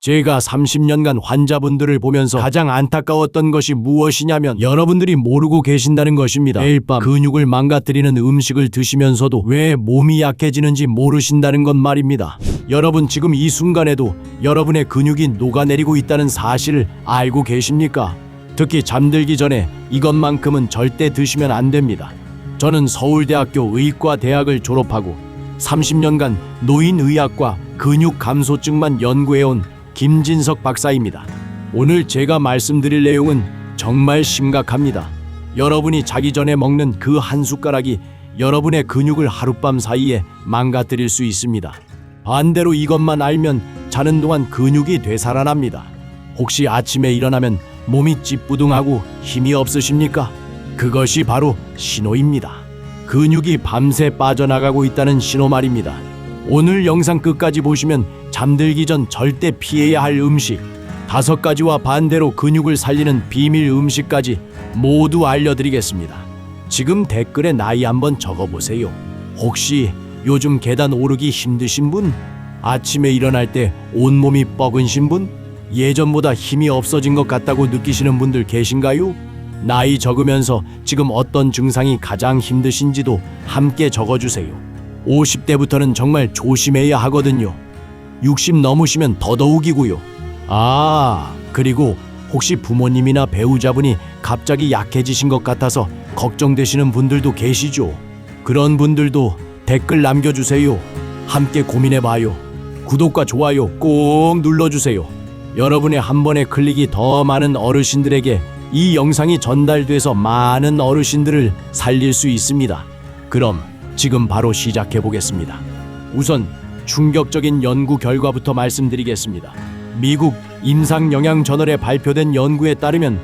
제가 30년간 환자분들을 보면서 가장 안타까웠던 것이 무엇이냐면 여러분들이 모르고 계신다는 것입니다. 매일 밤 근육을 망가뜨리는 음식을 드시면서도 왜 몸이 약해지는지 모르신다는 것 말입니다. 여러분 지금 이 순간에도 여러분의 근육이 녹아내리고 있다는 사실을 알고 계십니까? 특히 잠들기 전에 이것만큼은 절대 드시면 안 됩니다. 저는 서울대학교 의과대학을 졸업하고 30년간 노인의학과 근육감소증만 연구해온 김진석 박사입니다. 오늘 제가 말씀드릴 내용은 정말 심각합니다. 여러분이 자기 전에 먹는 그 한 숟가락이 여러분의 근육을 하룻밤 사이에 망가뜨릴 수 있습니다. 반대로 이것만 알면 자는 동안 근육이 되살아납니다. 혹시 아침에 일어나면 몸이 찌뿌둥하고 힘이 없으십니까? 그것이 바로 신호입니다. 근육이 밤새 빠져나가고 있다는 신호 말입니다. 오늘 영상 끝까지 보시면 잠들기 전 절대 피해야 할 음식 5가지와 반대로 근육을 살리는 비밀 음식까지 모두 알려드리겠습니다. 지금 댓글에 나이 한번 적어보세요. 혹시 요즘 계단 오르기 힘드신 분? 아침에 일어날 때 온몸이 뻐근신 분? 예전보다 힘이 없어진 것 같다고 느끼시는 분들 계신가요? 나이 적으면서 지금 어떤 증상이 가장 힘드신지도 함께 적어주세요. 50대부터는 정말 조심해야 하거든요. 60 넘으시면 더더욱이고요. 그리고 혹시 부모님이나 배우자분이 갑자기 약해지신 것 같아서 걱정되시는 분들도 계시죠? 그런 분들도 댓글 남겨주세요. 함께 고민해봐요. 구독과 좋아요 꼭 눌러주세요. 여러분의 한 번의 클릭이 더 많은 어르신들에게 이 영상이 전달돼서 많은 어르신들을 살릴 수 있습니다. 그럼 지금 바로 시작해 보겠습니다. 우선 충격적인 연구 결과부터 말씀드리겠습니다. 미국 임상영양저널에 발표된 연구에 따르면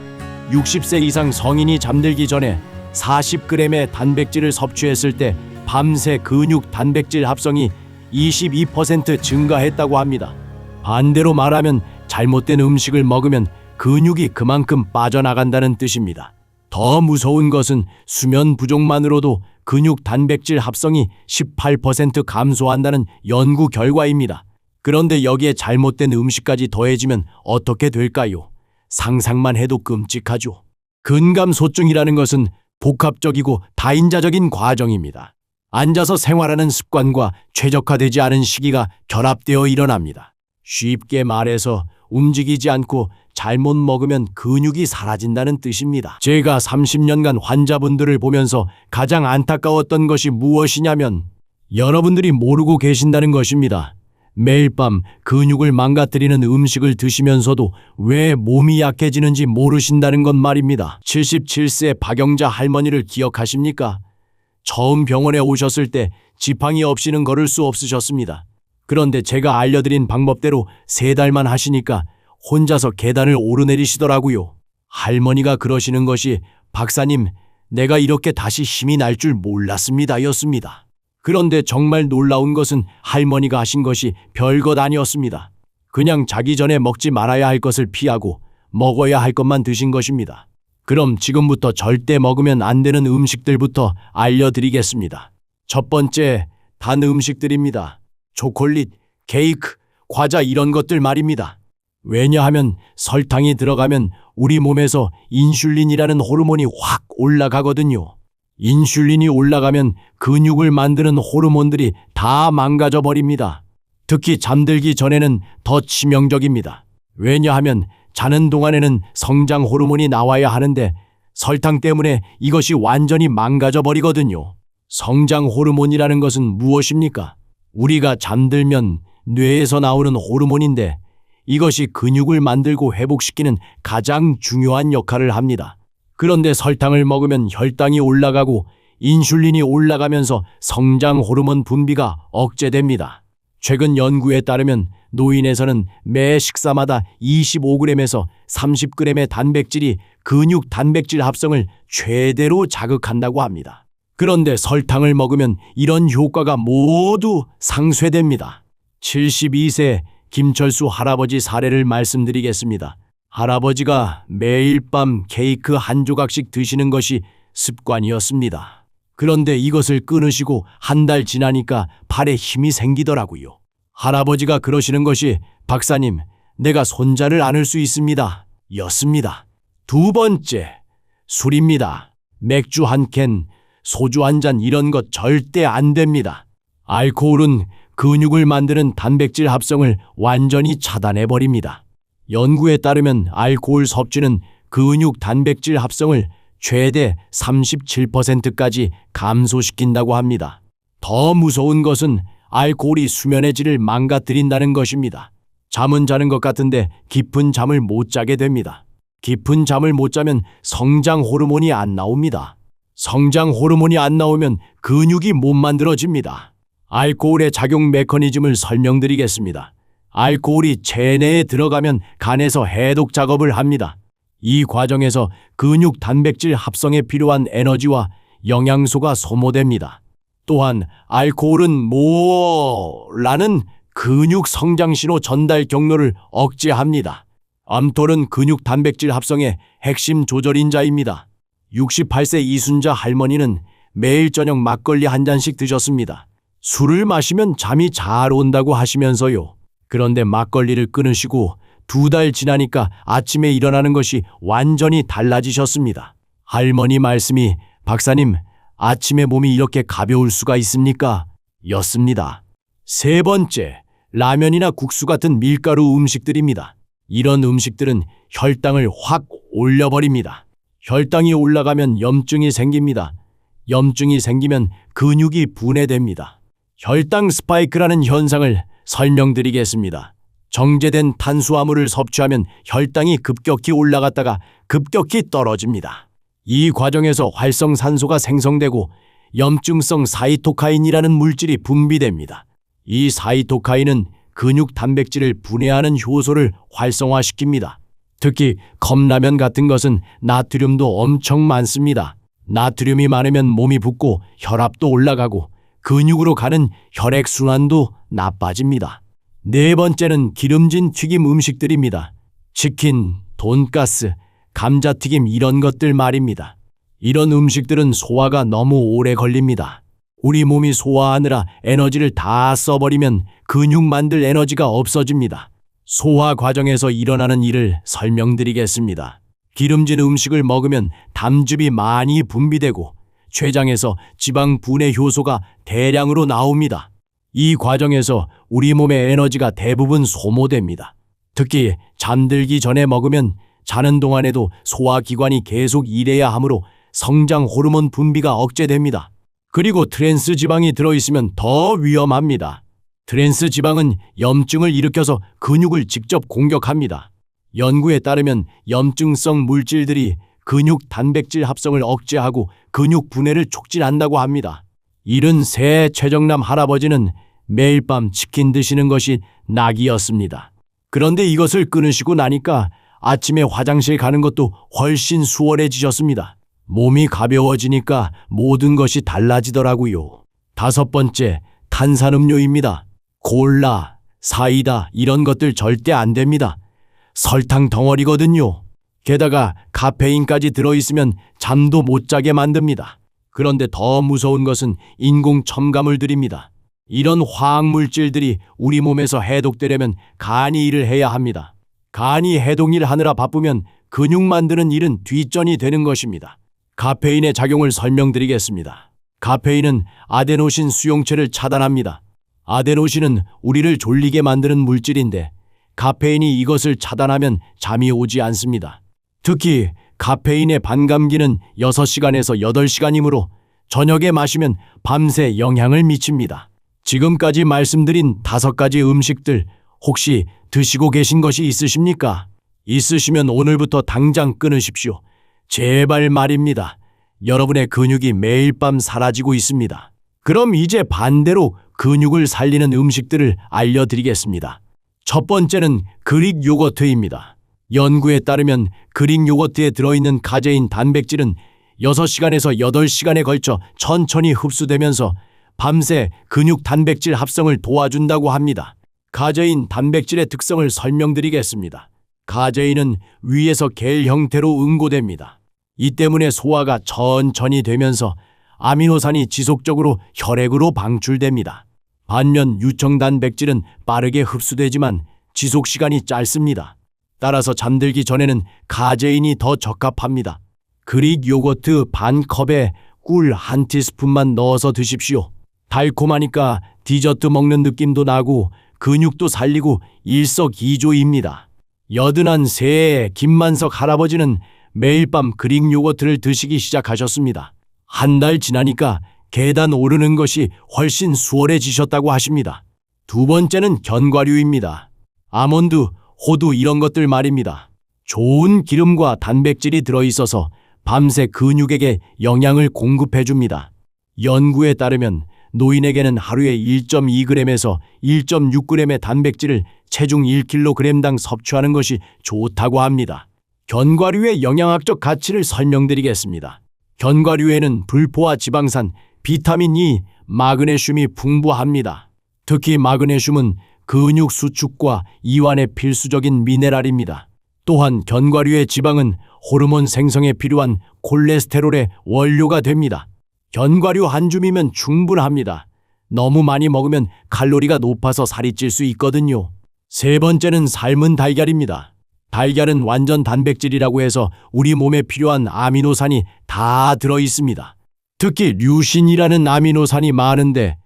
60세 이상 성인이 잠들기 전에 40g의 단백질을 섭취했을 때 밤새 근육 단백질 합성이 22% 증가했다고 합니다. 반대로 말하면 잘못된 음식을 먹으면 근육이 그만큼 빠져나간다는 뜻입니다. 더 무서운 것은 수면 부족만으로도 근육 단백질 합성이 18% 감소한다는 연구 결과입니다. 그런데 여기에 잘못된 음식까지 더해지면 어떻게 될까요? 상상만 해도 끔찍하죠. 근감소증이라는 것은 복합적이고 다인자적인 과정입니다. 앉아서 생활하는 습관과 최적화되지 않은 시기가 결합되어 일어납니다. 쉽게 말해서 움직이지 않고 잘못 먹으면 근육이 사라진다는 뜻입니다. 제가 30년간 환자분들을 보면서 가장 안타까웠던 것이 무엇이냐면 여러분들이 모르고 계신다는 것입니다. 매일 밤 근육을 망가뜨리는 음식을 드시면서도 왜 몸이 약해지는지 모르신다는 것 말입니다. 77세 박영자 할머니를 기억하십니까? 처음 병원에 오셨을 때 지팡이 없이는 걸을 수 없으셨습니다. 그런데 제가 알려드린 방법대로 3달만 하시니까 혼자서 계단을 오르내리시더라고요. 할머니가 그러시는 것이 박사님, 내가 이렇게 다시 힘이 날 줄 몰랐습니다 였습니다. 그런데 정말 놀라운 것은 할머니가 하신 것이 별것 아니었습니다. 그냥 자기 전에 먹지 말아야 할 것을 피하고 먹어야 할 것만 드신 것입니다. 그럼 지금부터 절대 먹으면 안 되는 음식들부터 알려드리겠습니다. 첫 번째, 단 음식들입니다. 초콜릿, 케이크, 과자 이런 것들 말입니다. 왜냐하면 설탕이 들어가면 우리 몸에서 인슐린이라는 호르몬이 확 올라가거든요. 인슐린이 올라가면 근육을 만드는 호르몬들이 다 망가져 버립니다. 특히 잠들기 전에는 더 치명적입니다. 왜냐하면 자는 동안에는 성장 호르몬이 나와야 하는데 설탕 때문에 이것이 완전히 망가져 버리거든요. 성장 호르몬이라는 것은 무엇입니까? 우리가 잠들면 뇌에서 나오는 호르몬인데 이것이 근육을 만들고 회복시키는 가장 중요한 역할을 합니다. 그런데 설탕을 먹으면 혈당이 올라가고 인슐린이 올라가면서 성장 호르몬 분비가 억제됩니다. 최근 연구에 따르면 노인에서는 매 식사마다 25g에서 30g의 단백질이 근육 단백질 합성을 최대로 자극한다고 합니다. 그런데 설탕을 먹으면 이런 효과가 모두 상쇄됩니다. 72세 김철수 할아버지 사례를 말씀드리겠습니다. 할아버지가 매일 밤 케이크 한 조각씩 드시는 것이 습관이었습니다. 그런데 이것을 끊으시고 한 달 지나니까 팔에 힘이 생기더라고요. 할아버지가 그러시는 것이 박사님, 내가 손자를 안을 수 있습니다. 였습니다. 두 번째, 술입니다. 맥주 한 캔, 소주 한 잔 이런 것 절대 안 됩니다. 알코올은 근육을 만드는 단백질 합성을 완전히 차단해버립니다. 연구에 따르면 알코올 섭취는 근육 단백질 합성을 최대 37%까지 감소시킨다고 합니다. 더 무서운 것은 알코올이 수면의 질을 망가뜨린다는 것입니다. 잠은 자는 것 같은데 깊은 잠을 못 자게 됩니다. 깊은 잠을 못 자면 성장 호르몬이 안 나옵니다. 성장 호르몬이 안 나오면 근육이 못 만들어집니다. 알코올의 작용 메커니즘을 설명드리겠습니다. 알코올이 체내에 들어가면 간에서 해독 작업을 합니다. 이 과정에서 근육 단백질 합성에 필요한 에너지와 영양소가 소모됩니다. 또한 알코올은 라는 근육 성장 신호 전달 경로를 억제합니다. 암톨은 근육 단백질 합성의 핵심 조절인자입니다. 68세 이순자 할머니는 매일 저녁 막걸리 한 잔씩 드셨습니다. 술을 마시면 잠이 잘 온다고 하시면서요. 그런데 막걸리를 끊으시고 2달 지나니까 아침에 일어나는 것이 완전히 달라지셨습니다. 할머니 말씀이 박사님, 아침에 몸이 이렇게 가벼울 수가 있습니까? 였습니다. 세 번째, 라면이나 국수 같은 밀가루 음식들입니다. 이런 음식들은 혈당을 확 올려버립니다. 혈당이 올라가면 염증이 생깁니다. 염증이 생기면 근육이 분해됩니다. 혈당 스파이크라는 현상을 설명드리겠습니다. 정제된 탄수화물을 섭취하면 혈당이 급격히 올라갔다가 급격히 떨어집니다. 이 과정에서 활성산소가 생성되고 염증성 사이토카인이라는 물질이 분비됩니다. 이 사이토카인은 근육 단백질을 분해하는 효소를 활성화시킵니다. 특히 컵라면 같은 것은 나트륨도 엄청 많습니다. 나트륨이 많으면 몸이 붓고 혈압도 올라가고 근육으로 가는 혈액순환도 나빠집니다. 네 번째는 기름진 튀김 음식들입니다. 치킨, 돈가스, 감자튀김 이런 것들 말입니다. 이런 음식들은 소화가 너무 오래 걸립니다. 우리 몸이 소화하느라 에너지를 다 써버리면 근육 만들 에너지가 없어집니다. 소화 과정에서 일어나는 일을 설명드리겠습니다. 기름진 음식을 먹으면 담즙이 많이 분비되고 췌장에서 지방 분해 효소가 대량으로 나옵니다. 이 과정에서 우리 몸의 에너지가 대부분 소모됩니다. 특히 잠들기 전에 먹으면 자는 동안에도 소화기관이 계속 일해야 하므로 성장 호르몬 분비가 억제됩니다. 그리고 트랜스 지방이 들어있으면 더 위험합니다. 트랜스 지방은 염증을 일으켜서 근육을 직접 공격합니다. 연구에 따르면 염증성 물질들이 근육 단백질 합성을 억제하고 근육 분해를 촉진한다고 합니다. 73 최정남 할아버지는 매일 밤 치킨 드시는 것이 낙이었습니다. 그런데 이것을 끊으시고 나니까 아침에 화장실 가는 것도 훨씬 수월해지셨습니다. 몸이 가벼워지니까 모든 것이 달라지더라고요. 5번째, 탄산음료입니다. 콜라, 사이다 이런 것들 절대 안 됩니다. 설탕 덩어리거든요. 게다가 카페인까지 들어있으면 잠도 못 자게 만듭니다. 그런데 더 무서운 것은 인공 첨가물들입니다. 이런 화학물질들이 우리 몸에서 해독되려면 간이 일을 해야 합니다. 간이 해독일 하느라 바쁘면 근육 만드는 일은 뒷전이 되는 것입니다. 카페인의 작용을 설명드리겠습니다. 카페인은 아데노신 수용체를 차단합니다. 아데노신은 우리를 졸리게 만드는 물질인데 카페인이 이것을 차단하면 잠이 오지 않습니다. 특히 카페인의 반감기는 6시간에서 8시간이므로 저녁에 마시면 밤새 영향을 미칩니다. 지금까지 말씀드린 5가지 음식들 혹시 드시고 계신 것이 있으십니까? 있으시면 오늘부터 당장 끊으십시오. 제발 말입니다. 여러분의 근육이 매일 밤 사라지고 있습니다. 그럼 이제 반대로 근육을 살리는 음식들을 알려드리겠습니다. 첫 번째는 그릭 요거트입니다. 연구에 따르면 그릭 요거트에 들어있는 카제인 단백질은 6시간에서 8시간에 걸쳐 천천히 흡수되면서 밤새 근육 단백질 합성을 도와준다고 합니다. 카제인 단백질의 특성을 설명드리겠습니다. 카제인은 위에서 겔 형태로 응고됩니다. 이 때문에 소화가 천천히 되면서 아미노산이 지속적으로 혈액으로 방출됩니다. 반면 유청 단백질은 빠르게 흡수되지만 지속 시간이 짧습니다. 따라서 잠들기 전에는 카제인이 더 적합합니다. 그릭 요거트 반 컵에 꿀 한 티스푼만 넣어서 드십시오. 달콤하니까 디저트 먹는 느낌도 나고 근육도 살리고 일석이조입니다. 여든한 새해 김만석 할아버지는 매일 밤 그릭 요거트를 드시기 시작하셨습니다. 한 달 지나니까 계단 오르는 것이 훨씬 수월해지셨다고 하십니다. 두 번째는 견과류입니다. 아몬드, 호두 이런 것들 말입니다. 좋은 기름과 단백질이 들어있어서 밤새 근육에게 영양을 공급해줍니다. 연구에 따르면 노인에게는 하루에 1.2g에서 1.6g의 단백질을 체중 1kg당 섭취하는 것이 좋다고 합니다. 견과류의 영양학적 가치를 설명드리겠습니다. 견과류에는 불포화 지방산, 비타민 E, 마그네슘이 풍부합니다. 특히 마그네슘은 근육 수축과 이완에 필수적인 미네랄입니다. 또한 견과류의 지방은 호르몬 생성에 필요한 콜레스테롤의 원료가 됩니다. 견과류 한 줌이면 충분합니다. 너무 많이 먹으면 칼로리가 높아서 살이 찔 수 있거든요. 세 번째는 삶은 달걀입니다. 달걀은 완전 단백질이라고 해서 우리 몸에 필요한 아미노산이 다 들어 있습니다. 특히 류신이라는 아미노산이 많은데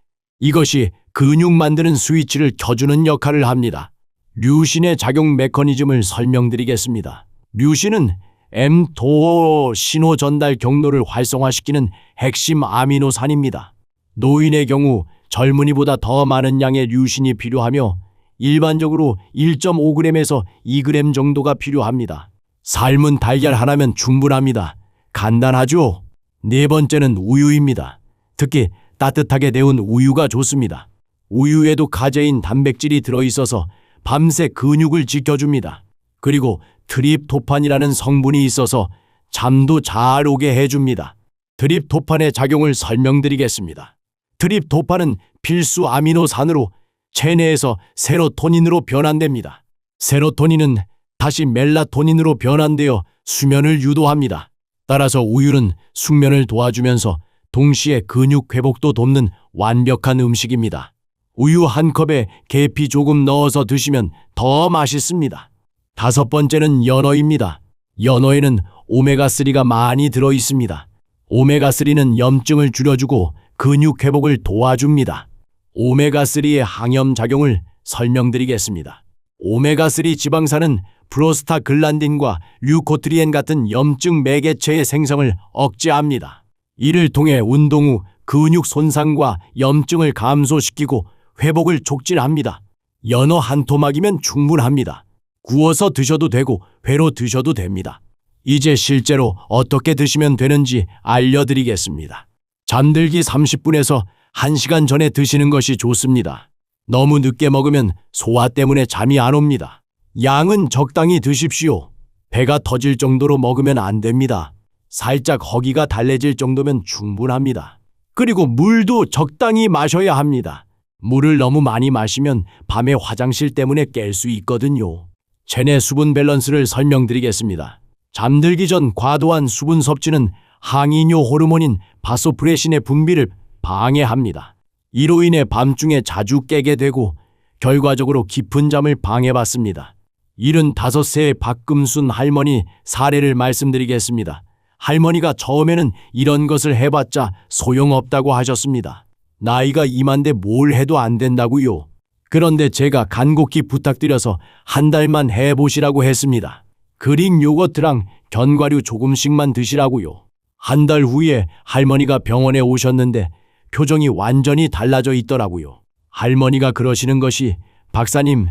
이것이 근육 만드는 스위치를 켜주는 역할을 합니다. 류신의 작용 메커니즘을 설명드리겠습니다. 류신은 mTOR 신호 전달 경로를 활성화시키는 핵심 아미노산입니다. 노인의 경우 젊은이보다 더 많은 양의 류신이 필요하며 일반적으로 1.5g에서 2g 정도가 필요합니다. 삶은 달걀 하나면 충분합니다. 간단하죠? 네 번째는 우유입니다. 특히 따뜻하게 데운 우유가 좋습니다. 우유에도 카제인 단백질이 들어있어서 밤새 근육을 지켜줍니다. 그리고 트립토판이라는 성분이 있어서 잠도 잘 오게 해줍니다. 트립토판의 작용을 설명드리겠습니다. 트립토판은 필수 아미노산으로 체내에서 세로토닌으로 변환됩니다. 세로토닌은 다시 멜라토닌으로 변환되어 수면을 유도합니다. 따라서 우유는 숙면을 도와주면서 동시에 근육 회복도 돕는 완벽한 음식입니다. 우유 한 컵에 계피 조금 넣어서 드시면 더 맛있습니다. 다섯 번째는 연어입니다. 연어에는 오메가3가 많이 들어 있습니다. 오메가3는 염증을 줄여주고 근육 회복을 도와줍니다. 오메가3의 항염 작용을 설명드리겠습니다. 오메가3 지방산은 프로스타글란딘과 류코트리엔 같은 염증 매개체의 생성을 억제합니다. 이를 통해 운동 후 근육 손상과 염증을 감소시키고 회복을 촉진합니다. 연어 한 토막이면 충분합니다. 구워서 드셔도 되고 회로 드셔도 됩니다. 이제 실제로 어떻게 드시면 되는지 알려드리겠습니다. 잠들기 30분에서 1시간 전에 드시는 것이 좋습니다. 너무 늦게 먹으면 소화 때문에 잠이 안 옵니다. 양은 적당히 드십시오. 배가 터질 정도로 먹으면 안 됩니다. 살짝 허기가 달래질 정도면 충분합니다. 그리고 물도 적당히 마셔야 합니다. 물을 너무 많이 마시면 밤에 화장실 때문에 깰 수 있거든요. 체내 수분 밸런스를 설명드리겠습니다. 잠들기 전 과도한 수분 섭취는 항이뇨 호르몬인 바소프레신의 분비를 방해합니다. 이로 인해 밤중에 자주 깨게 되고 결과적으로 깊은 잠을 방해받습니다. 75세의 박금순 할머니 사례를 말씀드리겠습니다. 할머니가 처음에는 이런 것을 해봤자 소용없다고 하셨습니다. 나이가 이만데 뭘 해도 안 된다고요. 그런데 제가 간곡히 부탁드려서 한 달만 해보시라고 했습니다. 그릭 요거트랑 견과류 조금씩만 드시라고요. 한 달 후에 할머니가 병원에 오셨는데 표정이 완전히 달라져 있더라고요. 할머니가 그러시는 것이 박사님,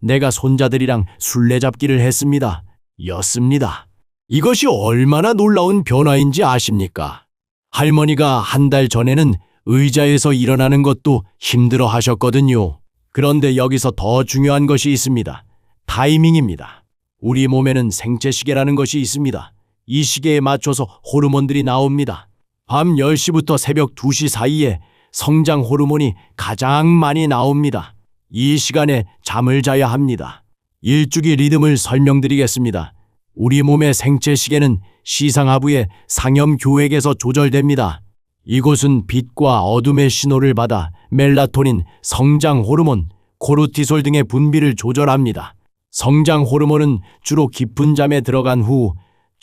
내가 손자들이랑 술래잡기를 했습니다. 였습니다. 이것이 얼마나 놀라운 변화인지 아십니까? 할머니가 한 달 전에는 의자에서 일어나는 것도 힘들어 하셨거든요. 그런데 여기서 더 중요한 것이 있습니다. 타이밍입니다. 우리 몸에는 생체시계라는 것이 있습니다. 이 시계에 맞춰서 호르몬들이 나옵니다. 밤 10시부터 새벽 2시 사이에 성장 호르몬이 가장 많이 나옵니다. 이 시간에 잠을 자야 합니다. 일주기 리듬을 설명드리겠습니다. 우리 몸의 생체시계는 시상하부의 상염교획에서 조절됩니다. 이곳은 빛과 어둠의 신호를 받아 멜라토닌, 성장 호르몬, 코르티솔 등의 분비를 조절합니다. 성장 호르몬은 주로 깊은 잠에 들어간 후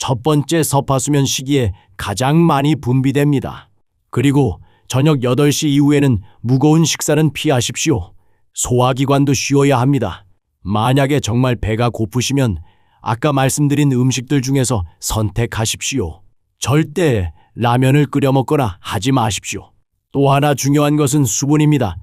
첫 번째 서파수면 시기에 가장 많이 분비됩니다. 그리고 저녁 8시 이후에는 무거운 식사는 피하십시오. 소화기관도 쉬어야 합니다. 만약에 정말 배가 고프시면 아까 말씀드린 음식들 중에서 선택하십시오. 절대 라면을 끓여 먹거나 하지 마십시오. 또 하나 중요한 것은 수분입니다.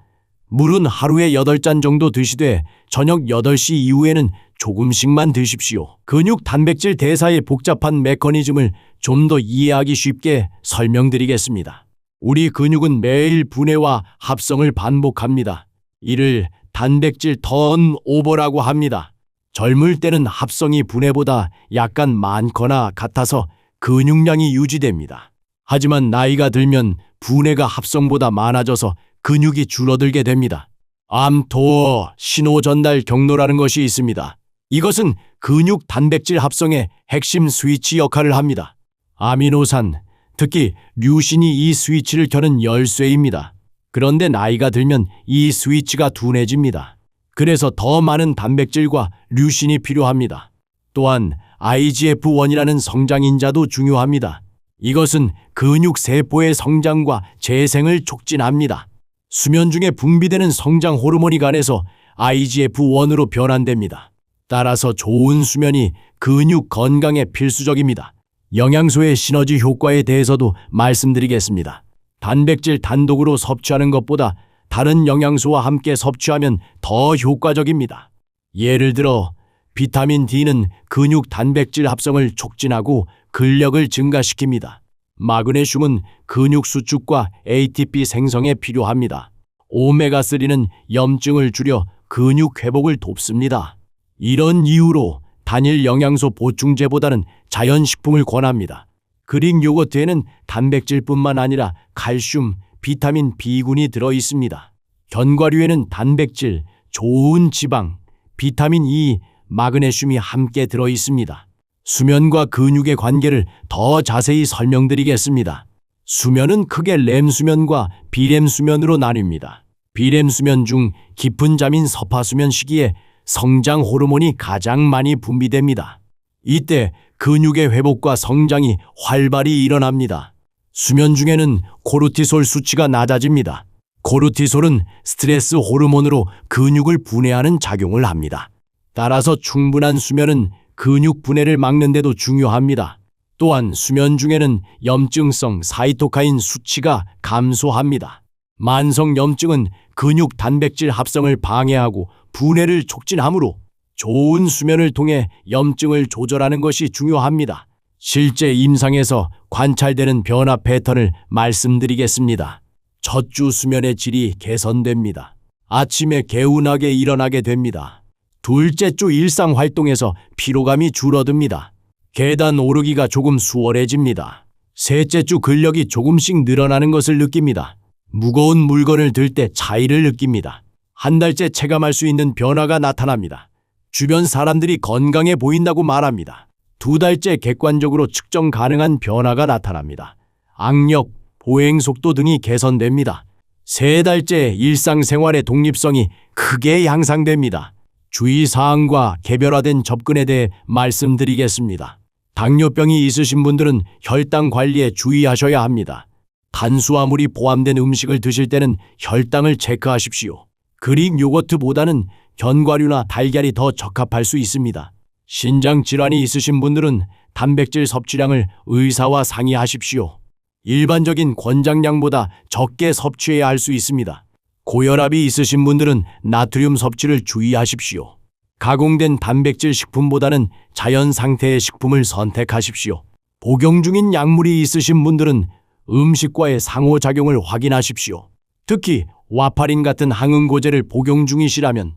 물은 하루에 8잔 정도 드시되 저녁 8시 이후에는 조금씩만 드십시오. 근육 단백질 대사의 복잡한 메커니즘을 좀 더 이해하기 쉽게 설명드리겠습니다. 우리 근육은 매일 분해와 합성을 반복합니다. 이를 단백질 턴오버라고 합니다. 젊을 때는 합성이 분해보다 약간 많거나 같아서 근육량이 유지됩니다. 하지만 나이가 들면 분해가 합성보다 많아져서 근육이 줄어들게 됩니다. 암토어 신호 전달 경로라는 것이 있습니다. 이것은 근육 단백질 합성의 핵심 스위치 역할을 합니다. 아미노산, 특히 류신이 이 스위치를 켜는 열쇠입니다. 그런데 나이가 들면 이 스위치가 둔해집니다. 그래서 더 많은 단백질과 류신이 필요합니다. 또한 IGF-1이라는 성장인자도 중요합니다. 이것은 근육 세포의 성장과 재생을 촉진합니다. 수면 중에 분비되는 성장 호르몬이 간에서 IGF-1으로 변환됩니다. 따라서 좋은 수면이 근육 건강에 필수적입니다. 영양소의 시너지 효과에 대해서도 말씀드리겠습니다. 단백질 단독으로 섭취하는 것보다 다른 영양소와 함께 섭취하면 더 효과적입니다. 예를 들어 비타민 D는 근육 단백질 합성을 촉진하고 근력을 증가시킵니다. 마그네슘은 근육 수축과 ATP 생성에 필요합니다. 오메가3는 염증을 줄여 근육 회복을 돕습니다. 이런 이유로 단일 영양소 보충제보다는 자연식품을 권합니다. 그릭 요거트에는 단백질뿐만 아니라 칼슘, 비타민 B군이 들어 있습니다. 견과류에는 단백질, 좋은 지방, 비타민 E, 마그네슘이 함께 들어 있습니다. 수면과 근육의 관계를 더 자세히 설명드리겠습니다. 수면은 크게 렘수면과 비렘수면으로 나뉩니다. 비렘수면 중 깊은 잠인 서파수면 시기에 성장 호르몬이 가장 많이 분비됩니다. 이때 근육의 회복과 성장이 활발히 일어납니다. 수면 중에는 코르티솔 수치가 낮아집니다. 코르티솔은 스트레스 호르몬으로 근육을 분해하는 작용을 합니다. 따라서 충분한 수면은 근육 분해를 막는 데도 중요합니다. 또한 수면 중에는 염증성 사이토카인 수치가 감소합니다. 만성 염증은 근육 단백질 합성을 방해하고 분해를 촉진하므로 좋은 수면을 통해 염증을 조절하는 것이 중요합니다. 실제 임상에서 관찰되는 변화 패턴을 말씀드리겠습니다. 첫 주 수면의 질이 개선됩니다. 아침에 개운하게 일어나게 됩니다. 둘째 주 일상 활동에서 피로감이 줄어듭니다. 계단 오르기가 조금 수월해집니다. 셋째 주 근력이 조금씩 늘어나는 것을 느낍니다. 무거운 물건을 들 때 차이를 느낍니다. 한 달째 체감할 수 있는 변화가 나타납니다. 주변 사람들이 건강해 보인다고 말합니다. 두 달째 객관적으로 측정 가능한 변화가 나타납니다. 악력, 보행 속도 등이 개선됩니다. 세 달째 일상생활의 독립성이 크게 향상됩니다. 주의사항과 개별화된 접근에 대해 말씀드리겠습니다. 당뇨병이 있으신 분들은 혈당 관리에 주의하셔야 합니다. 탄수화물이 포함된 음식을 드실 때는 혈당을 체크하십시오. 그릭 요거트보다는 견과류나 달걀이 더 적합할 수 있습니다. 신장 질환이 있으신 분들은 단백질 섭취량을 의사와 상의하십시오. 일반적인 권장량보다 적게 섭취해야 할 수 있습니다. 고혈압이 있으신 분들은 나트륨 섭취를 주의하십시오. 가공된 단백질 식품보다는 자연 상태의 식품을 선택하십시오. 복용 중인 약물이 있으신 분들은 음식과의 상호작용을 확인하십시오. 특히 와파린 같은 항응고제를 복용 중이시라면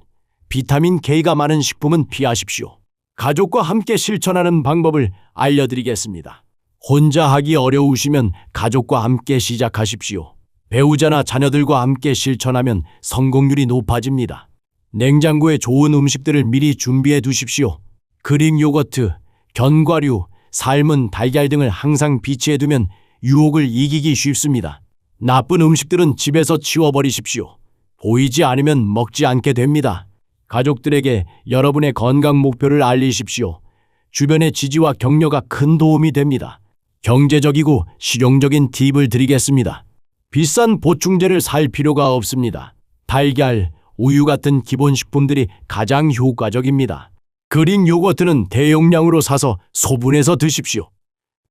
비타민 K가 많은 식품은 피하십시오. 가족과 함께 실천하는 방법을 알려드리겠습니다. 혼자 하기 어려우시면 가족과 함께 시작하십시오. 배우자나 자녀들과 함께 실천하면 성공률이 높아집니다. 냉장고에 좋은 음식들을 미리 준비해 두십시오. 그릭 요거트, 견과류, 삶은 달걀 등을 항상 비치해 두면 유혹을 이기기 쉽습니다. 나쁜 음식들은 집에서 치워버리십시오. 보이지 않으면 먹지 않게 됩니다. 가족들에게 여러분의 건강 목표를 알리십시오. 주변의 지지와 격려가 큰 도움이 됩니다. 경제적이고 실용적인 팁을 드리겠습니다. 비싼 보충제를 살 필요가 없습니다. 달걀, 우유 같은 기본 식품들이 가장 효과적입니다. 그릭 요거트는 대용량으로 사서 소분해서 드십시오.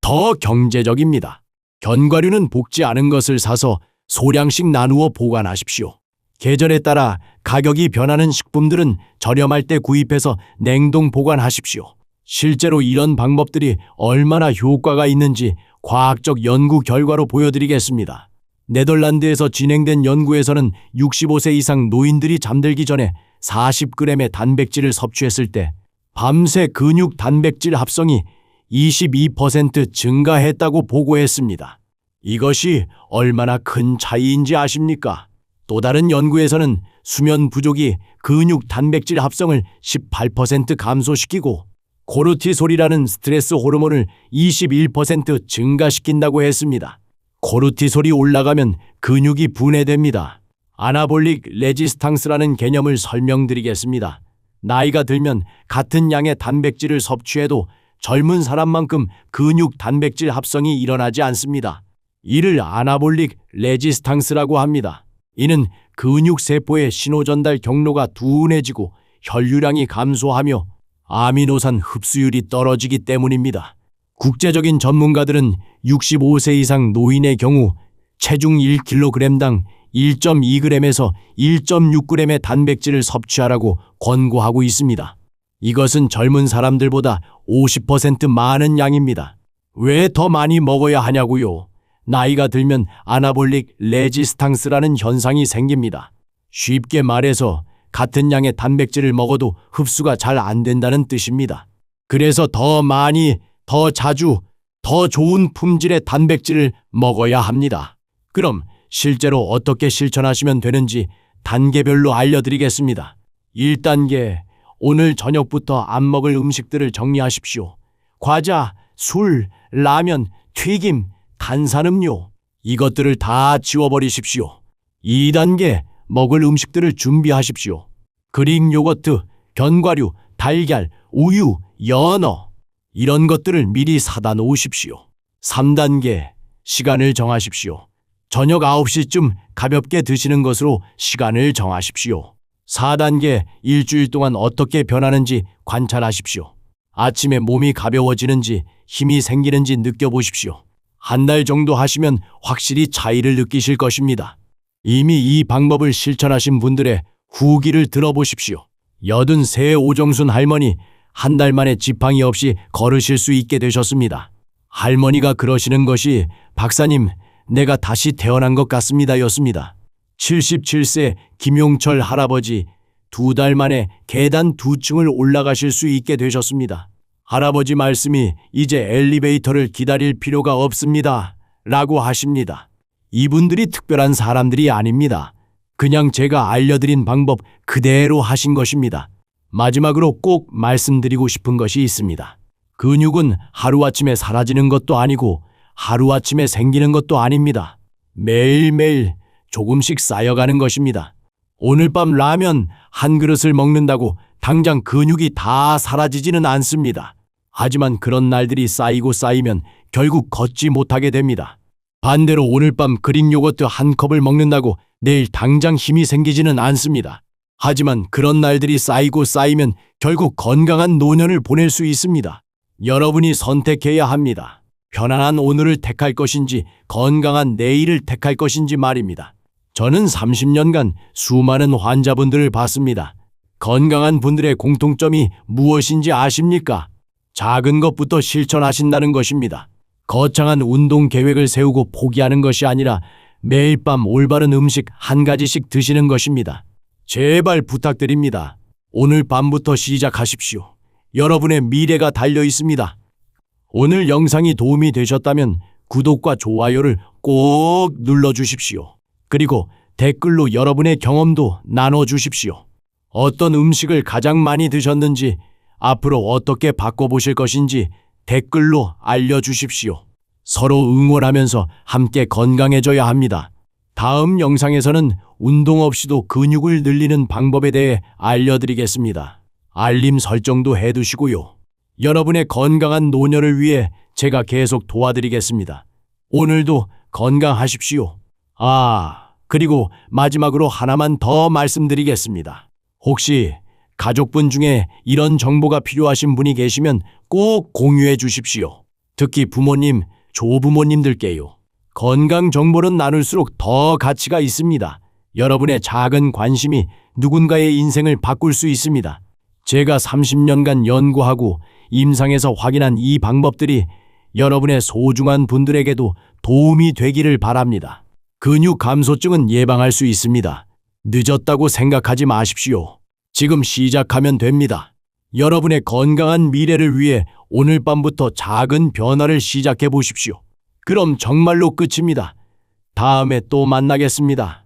더 경제적입니다. 견과류는 볶지 않은 것을 사서 소량씩 나누어 보관하십시오. 계절에 따라 가격이 변하는 식품들은 저렴할 때 구입해서 냉동 보관하십시오. 실제로 이런 방법들이 얼마나 효과가 있는지 과학적 연구 결과로 보여드리겠습니다. 네덜란드에서 진행된 연구에서는 65세 이상 노인들이 잠들기 전에 40g의 단백질을 섭취했을 때 밤새 근육 단백질 합성이 22% 증가했다고 보고했습니다. 이것이 얼마나 큰 차이인지 아십니까? 또 다른 연구에서는 수면 부족이 근육 단백질 합성을 18% 감소시키고 코르티솔이라는 스트레스 호르몬을 21% 증가시킨다고 했습니다. 코르티솔이 올라가면 근육이 분해됩니다. 아나볼릭 레지스탕스라는 개념을 설명드리겠습니다. 나이가 들면 같은 양의 단백질을 섭취해도 젊은 사람만큼 근육 단백질 합성이 일어나지 않습니다. 이를 아나볼릭 레지스탕스라고 합니다. 이는 근육 세포의 신호 전달 경로가 둔해지고 혈류량이 감소하며 아미노산 흡수율이 떨어지기 때문입니다. 국제적인 전문가들은 65세 이상 노인의 경우 체중 1kg당 1.2g에서 1.6g의 단백질을 섭취하라고 권고하고 있습니다. 이것은 젊은 사람들보다 50% 많은 양입니다. 왜 더 많이 먹어야 하냐고요? 나이가 들면 아나볼릭 레지스탕스라는 현상이 생깁니다. 쉽게 말해서 같은 양의 단백질을 먹어도 흡수가 잘 안 된다는 뜻입니다. 그래서 더 많이, 더 자주, 더 좋은 품질의 단백질을 먹어야 합니다. 그럼 실제로 어떻게 실천하시면 되는지 단계별로 알려드리겠습니다. 1단계, 오늘 저녁부터 안 먹을 음식들을 정리하십시오. 과자, 술, 라면, 튀김, 탄산음료, 이것들을 다 지워버리십시오. 2단계, 먹을 음식들을 준비하십시오. 그릭 요거트, 견과류, 달걀, 우유, 연어, 이런 것들을 미리 사다 놓으십시오. 3단계, 시간을 정하십시오. 저녁 9시쯤 가볍게 드시는 것으로 시간을 정하십시오. 4단계, 일주일 동안 어떻게 변하는지 관찰하십시오. 아침에 몸이 가벼워지는지 힘이 생기는지 느껴보십시오. 한 달 정도 하시면 확실히 차이를 느끼실 것입니다. 이미 이 방법을 실천하신 분들의 후기를 들어보십시오. 83세 오정순 할머니, 한 달 만에 지팡이 없이 걸으실 수 있게 되셨습니다. 할머니가 그러시는 것이 박사님, 내가 다시 태어난 것 같습니다 였습니다. 77세 김용철 할아버지, 2달 만에 계단 2층을 올라가실 수 있게 되셨습니다. 할아버지 말씀이 이제 엘리베이터를 기다릴 필요가 없습니다 라고 하십니다. 이분들이 특별한 사람들이 아닙니다. 그냥 제가 알려드린 방법 그대로 하신 것입니다. 마지막으로 꼭 말씀드리고 싶은 것이 있습니다. 근육은 하루아침에 사라지는 것도 아니고 하루아침에 생기는 것도 아닙니다. 매일매일 조금씩 쌓여가는 것입니다. 오늘 밤 라면 한 그릇을 먹는다고 당장 근육이 다 사라지지는 않습니다. 하지만 그런 날들이 쌓이고 쌓이면 결국 걷지 못하게 됩니다. 반대로 오늘 밤 그릭 요거트 한 컵을 먹는다고 내일 당장 힘이 생기지는 않습니다. 하지만 그런 날들이 쌓이고 쌓이면 결국 건강한 노년을 보낼 수 있습니다. 여러분이 선택해야 합니다. 편안한 오늘을 택할 것인지 건강한 내일을 택할 것인지 말입니다. 저는 30년간 수많은 환자분들을 봤습니다. 건강한 분들의 공통점이 무엇인지 아십니까? 작은 것부터 실천하신다는 것입니다. 거창한 운동 계획을 세우고 포기하는 것이 아니라 매일 밤 올바른 음식 한 가지씩 드시는 것입니다. 제발 부탁드립니다. 오늘 밤부터 시작하십시오. 여러분의 미래가 달려 있습니다. 오늘 영상이 도움이 되셨다면 구독과 좋아요를 꼭 눌러주십시오. 그리고 댓글로 여러분의 경험도 나눠주십시오. 어떤 음식을 가장 많이 드셨는지, 앞으로 어떻게 바꿔보실 것인지 댓글로 알려주십시오. 서로 응원하면서 함께 건강해져야 합니다. 다음 영상에서는 운동 없이도 근육을 늘리는 방법에 대해 알려드리겠습니다. 알림 설정도 해두시고요. 여러분의 건강한 노년을 위해 제가 계속 도와드리겠습니다. 오늘도 건강하십시오. 그리고 마지막으로 하나만 더 말씀드리겠습니다. 혹시 가족분 중에 이런 정보가 필요하신 분이 계시면 꼭 공유해 주십시오. 특히 부모님, 조부모님들께요. 건강 정보는 나눌수록 더 가치가 있습니다. 여러분의 작은 관심이 누군가의 인생을 바꿀 수 있습니다. 제가 30년간 연구하고 임상에서 확인한 이 방법들이 여러분의 소중한 분들에게도 도움이 되기를 바랍니다. 근육 감소증은 예방할 수 있습니다. 늦었다고 생각하지 마십시오. 지금 시작하면 됩니다. 여러분의 건강한 미래를 위해 오늘 밤부터 작은 변화를 시작해 보십시오. 그럼 정말로 끝입니다. 다음에 또 만나겠습니다.